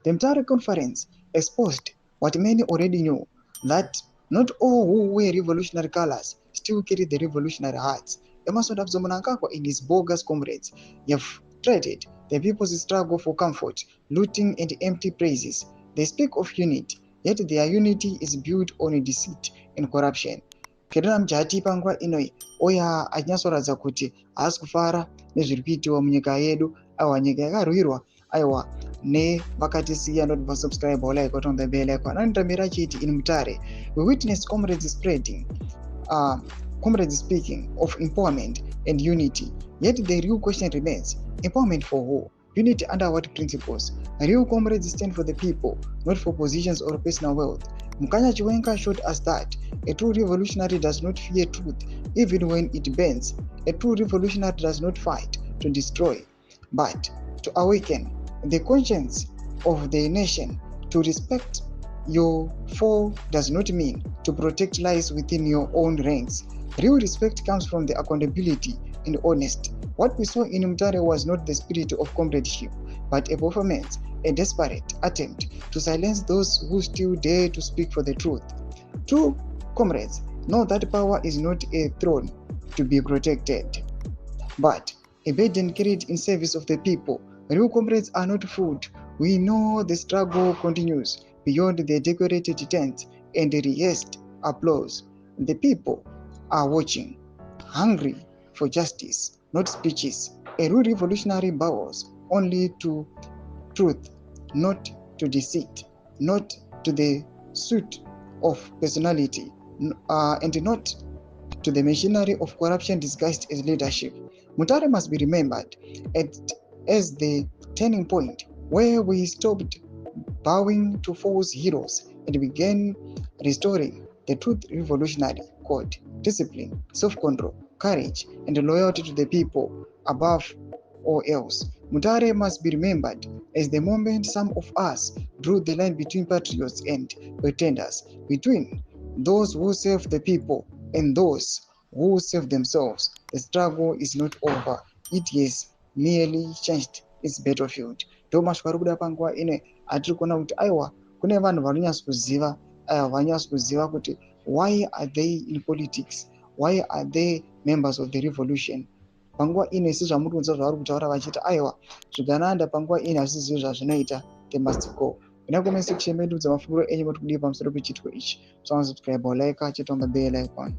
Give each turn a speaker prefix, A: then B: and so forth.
A: The Mutare conference exposed what many already knew, that not all who wear revolutionary colors still carry the revolutionary hearts. Emerson Mnangagwa and his bogus comrades have traded the people's struggle for comfort, looting and empty praises. They speak of unity, yet their unity is built on deceit and corruption. Kedona mjati panguva inoi oya achinyasoradza kuti haasi kufara nezviri kuitiwa munyika yedu, aiwa nyika yakarwirwa aiwa nevakatisiya not vasubscribe or like on the bell icon. Anondamira chiti in Mutare we witnessed comrades speaking of empowerment and unity, yet the real question remains, empowerment for who? Unity under what principles? Real comrades stand for the people, not for positions or personal wealth. Chiwenga showed us that a true revolutionary does not fear truth even when it bends. A true revolutionary does not fight to destroy, but to awaken the conscience of the nation. To respect your foe does not mean to protect lies within your own ranks. Real respect comes from the accountability and honesty. What we saw in Mutare was not the spirit of comradeship, but a performance, a desperate attempt to silence those who still dare to speak for the truth. True comrades know that power is not a throne to be protected, but a burden carried in service of the people. Real comrades are not fooled. We know the struggle continues beyond the decorated tents and the rehearsed applause. The people are watching, hungry for justice, not speeches. A real revolutionary bows only to truth, not to deceit, not to the suit of personality, and not to the machinery of corruption disguised as leadership. Mutare must be remembered as the turning point where we stopped bowing to false heroes and began restoring the truth revolutionary code: discipline, self-control, courage, and loyalty to the people above all else. Mutare must be remembered as the moment some of us drew the line between patriots and pretenders, between those who serve the people and those who serve themselves. The struggle is not over. It has merely changed its battlefield. Thomas Paruda Pangwa ine atrikona kuti aiwa kune vanhu vanonyasa kuziva vanyasa kuziva kuti why are they in politics, why are they members of the revolution. Panguva ine isi zvamurunza zvavari kutaura vachiti aiwa zvigananda panguva ine hazvisi zvo zvazvinoita, they must go. Ina comment section medu dzamafunguro enyu moti kudii pamusoro pechitiko ichi. So subscribe or like, check on the bell icon.